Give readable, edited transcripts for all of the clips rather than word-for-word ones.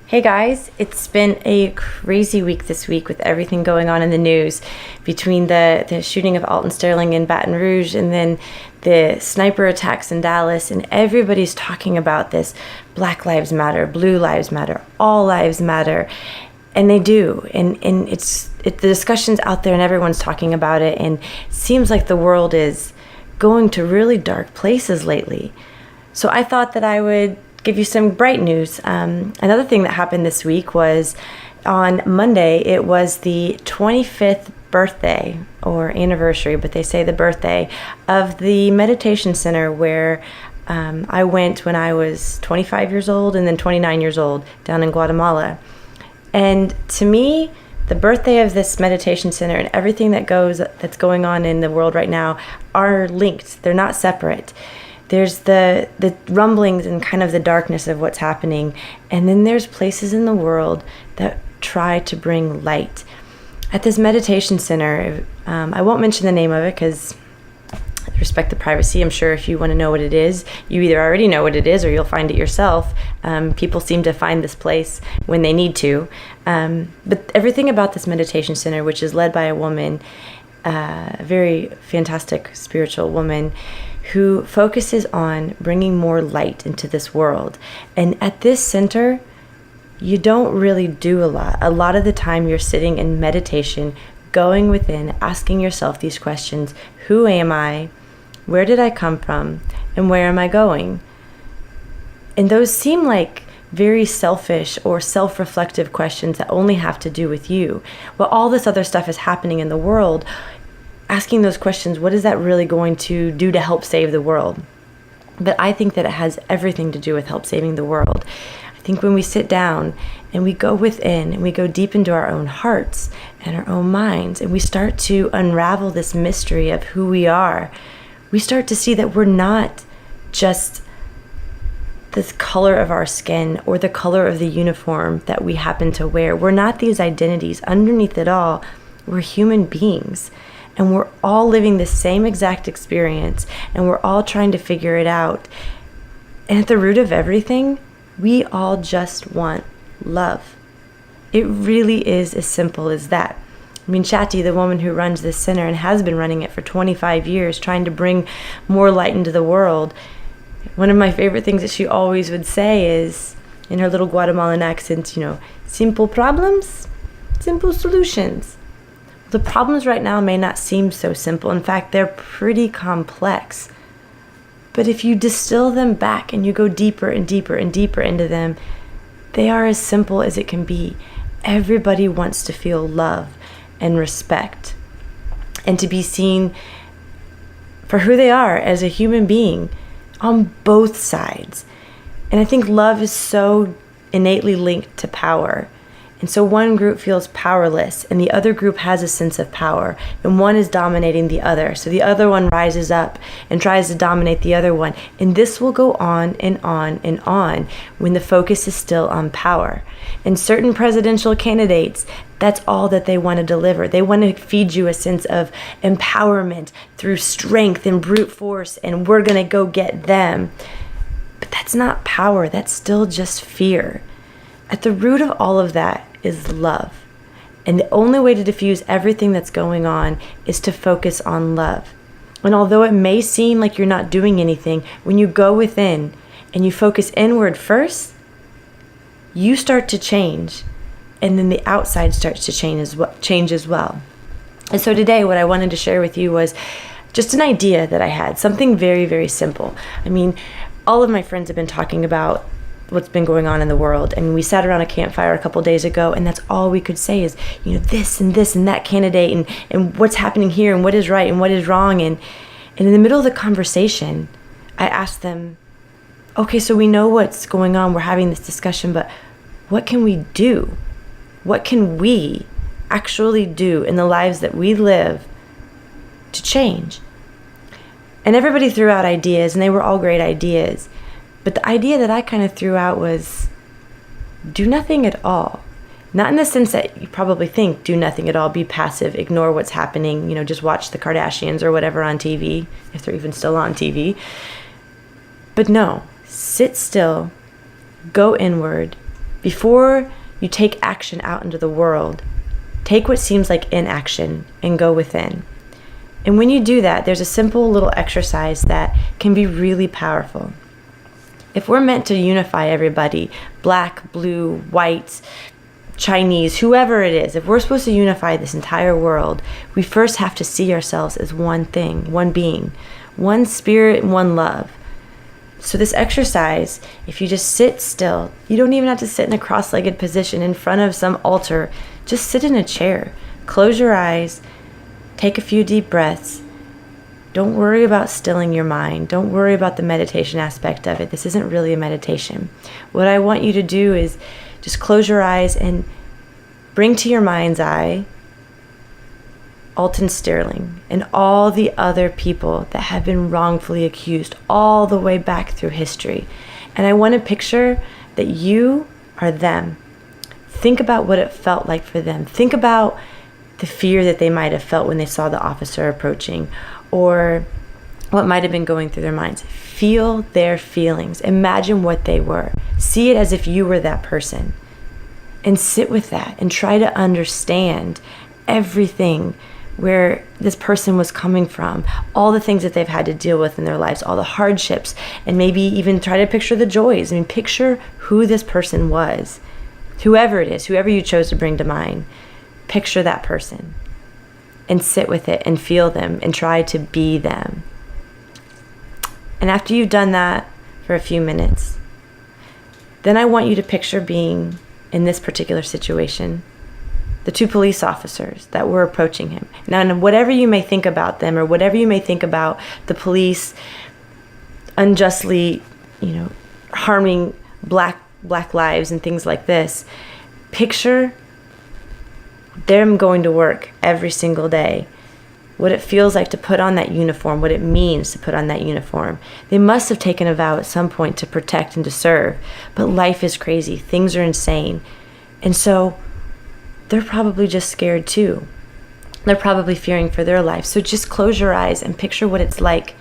Hey guys, it's been a crazy week this week with everything going on in the news between the shooting of Alton Sterling in Baton Rouge and then the sniper attacks in Dallas, and everybody's talking about this Black Lives Matter, Blue Lives Matter, all lives matter, and they do, and the discussion's out there and everyone's talking about it, and it seems like the world is going to really dark places lately. So I thought that I would give you some bright news. Another thing that happened this week was on Monday, it was the 25th birthday or anniversary, but they say the birthday of the meditation center where I went when I was 25 years old and then 29 years old down in Guatemala. And to me, the birthday of this meditation center and everything that's going on in the world right now are linked. They're not separate. There's the rumblings and kind of the darkness of what's happening. And then there's places in the world that try to bring light. At this meditation center, I won't mention the name of it because I respect the privacy. I'm sure if you want to know what it is, you either already know what it is or you'll find it yourself. People seem to find this place when they need to. But everything about this meditation center, which is led by a woman, a very fantastic spiritual woman, who focuses on bringing more light into this world. And at this center, you don't really do a lot. A lot of the time you're sitting in meditation, going within, asking yourself these questions. Who am I? Where did I come from? And where am I going? And those seem like very selfish or self-reflective questions that only have to do with you. While all this other stuff is happening in the world, asking those questions, what is that really going to do to help save the world? But I think that it has everything to do with help saving the world. I think when we sit down and we go within and we go deep into our own hearts and our own minds and we start to unravel this mystery of who we are, we start to see that we're not just the color of our skin or the color of the uniform that we happen to wear. We're not these identities. Underneath it all, we're human beings. And we're all living the same exact experience, and we're all trying to figure it out. And at the root of everything, we all just want love. It really is as simple as that. I mean, Shati, the woman who runs this center and has been running it for 25 years, trying to bring more light into the world, one of my favorite things that she always would say is, in her little Guatemalan accent, simple problems, simple solutions. The problems right now may not seem so simple. In fact, they're pretty complex. But if you distill them back and you go deeper and deeper and deeper into them, they are as simple as it can be. Everybody wants to feel love and respect and to be seen for who they are as a human being on both sides. And I think love is so innately linked to power. And so one group feels powerless and the other group has a sense of power, and one is dominating the other. So the other one rises up and tries to dominate the other one. And this will go on and on and on when the focus is still on power. And certain presidential candidates, that's all that they want to deliver. They want to feed you a sense of empowerment through strength and brute force, and we're going to go get them. But that's not power. That's still just fear. At the root of all of that is love. And the only way to diffuse everything that's going on is to focus on love. And although it may seem like you're not doing anything, when you go within and you focus inward first, you start to change. And then the outside starts to change as well. And so today what I wanted to share with you was just an idea that I had, something very, very simple. I mean, all of my friends have been talking about what's been going on in the world. And we sat around a campfire a couple days ago, and that's all we could say is, this and that candidate and what's happening here and what is right and what is wrong. And in the middle of the conversation, I asked them, okay, so we know what's going on. We're having this discussion, but what can we do? What can we actually do in the lives that we live to change? And everybody threw out ideas, and they were all great ideas. But the idea that I kind of threw out was do nothing at all. Not in the sense that you probably think do nothing at all, be passive, ignore what's happening, just watch the Kardashians or whatever on TV, if they're even still on TV. But no, sit still, go inward, Before you take action out into the world, take what seems like inaction and go within. And when you do that, there's a simple little exercise that can be really powerful. If we're meant to unify everybody, black, blue, white, Chinese, whoever it is, if we're supposed to unify this entire world, we first have to see ourselves as one thing, one being, one spirit, and one love. So this exercise, if you just sit still, you don't even have to sit in a cross-legged position in front of some altar. Just sit in a chair. Close your eyes. Take a few deep breaths. Don't worry about stilling your mind. Don't worry about the meditation aspect of it. This isn't really a meditation. What I want you to do is just close your eyes and bring to your mind's eye Alton Sterling and all the other people that have been wrongfully accused all the way back through history. And I want to picture that you are them. Think about what it felt like for them. Think about the fear that they might have felt when they saw the officer approaching, or what might have been going through their minds. Feel their feelings. Imagine what they were. See it as if you were that person. And sit with that and try to understand everything where this person was coming from, all the things that they've had to deal with in their lives, all the hardships, and maybe even try to picture the joys. I mean, picture who this person was. Whoever it is, whoever you chose to bring to mind, picture that person and sit with it and feel them and try to be them. And after you've done that for a few minutes, then I want you to picture being in this particular situation, the two police officers that were approaching him. Now, whatever you may think about them, or whatever you may think about the police unjustly, harming black lives and things like this, picture them going to work every single day. What it feels like to put on that uniform, what it means to put on that uniform. They must have taken a vow at some point to protect and to serve, but life is crazy. Things are insane. And so they're probably just scared too. They're probably fearing for their life. So just close your eyes and picture what it's like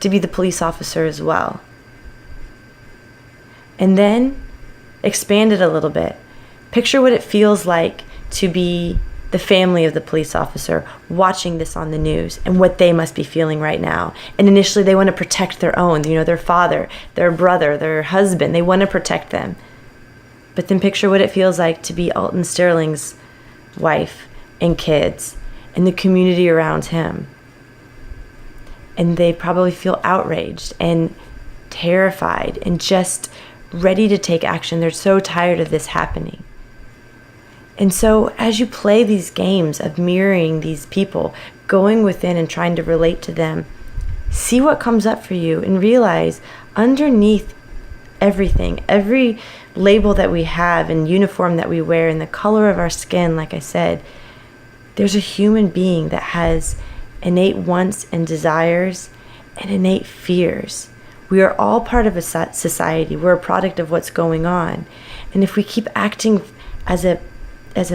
to be the police officer as well. And then expand it a little bit. Picture what it feels like to be the family of the police officer watching this on the news and what they must be feeling right now. And initially they want to protect their own, their father, their brother, their husband. They want to protect them. But then picture what it feels like to be Alton Sterling's wife and kids and the community around him. And they probably feel outraged and terrified and just ready to take action. They're so tired of this happening. And so as you play these games of mirroring these people, going within and trying to relate to them, see what comes up for you and realize underneath everything, every label that we have and uniform that we wear and the color of our skin, like I said, there's a human being that has innate wants and desires and innate fears. We are all part of a society. We're a product of what's going on. And if we keep acting as a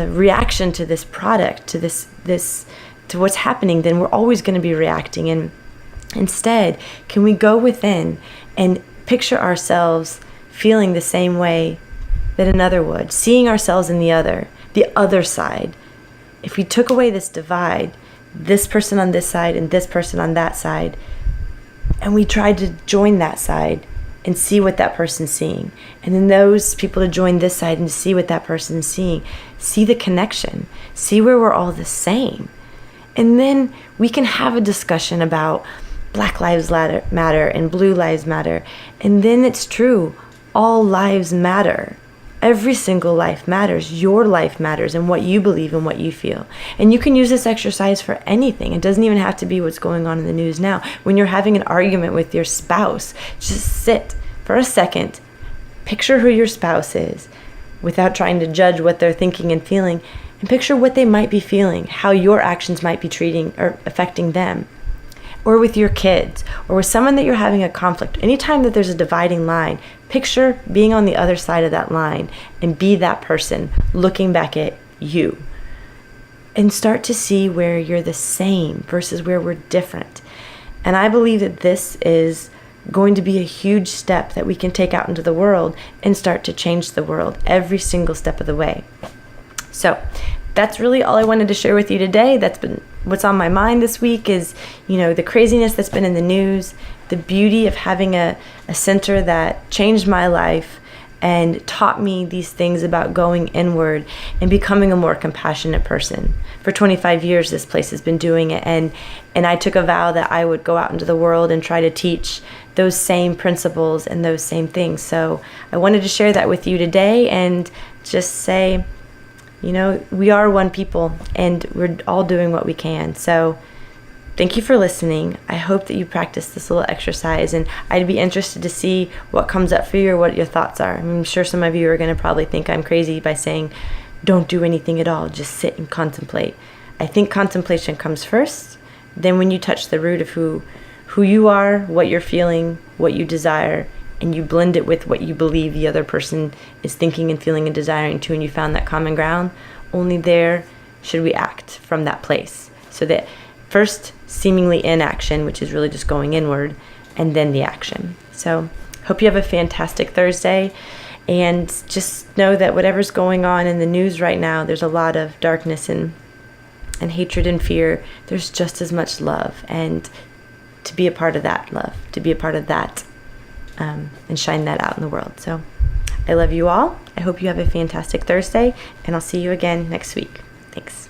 reaction to this product, to this to what's happening, then we're always going to be reacting. And instead, can we go within and picture ourselves feeling the same way that another would, seeing ourselves in the other side. If we took away this divide, this person on this side and this person on that side, and we tried to join that side and see what that person's seeing, and then those people to join this side and see what that person's seeing, see the connection, see where we're all the same. And then we can have a discussion about Black Lives Matter and Blue Lives Matter. And then it's true, all lives matter. Every single life matters. Your life matters and what you believe and what you feel. And you can use this exercise for anything. It doesn't even have to be what's going on in the news now. When you're having an argument with your spouse, just sit for a second, picture who your spouse is without trying to judge what they're thinking and feeling, and picture what they might be feeling, how your actions might be treating or affecting them. Or with your kids, or with someone that you're having a conflict. Anytime that there's a dividing line, picture being on the other side of that line and be that person looking back at you. And start to see where you're the same versus where we're different. And I believe that this is going to be a huge step that we can take out into the world and start to change the world every single step of the way. So that's really all I wanted to share with you today. That's been what's on my mind this week is, the craziness that's been in the news, the beauty of having a center that changed my life and taught me these things about going inward and becoming a more compassionate person. For 25 years, this place has been doing it, and I took a vow that I would go out into the world and try to teach those same principles and those same things. So I wanted to share that with you today and just say, we are one people and we're all doing what we can. So thank you for listening. I hope that you practice this little exercise, and I'd be interested to see what comes up for you or what your thoughts are. I'm sure some of you are going to probably think I'm crazy by saying, don't do anything at all, just sit and contemplate. I think contemplation comes first. Then when you touch the root of who you are, what you're feeling, what you desire, and you blend it with what you believe the other person is thinking and feeling and desiring too, and you found that common ground, only there should we act from that place. So that first, seemingly inaction, which is really just going inward, and then the action. So hope you have a fantastic Thursday, and just know that whatever's going on in the news right now, there's a lot of darkness and hatred and fear. There's just as much love, and to be a part of that love, to be a part of that, and shine that out in the world. So I love you all. I hope you have a fantastic Thursday, and I'll see you again next week. Thanks.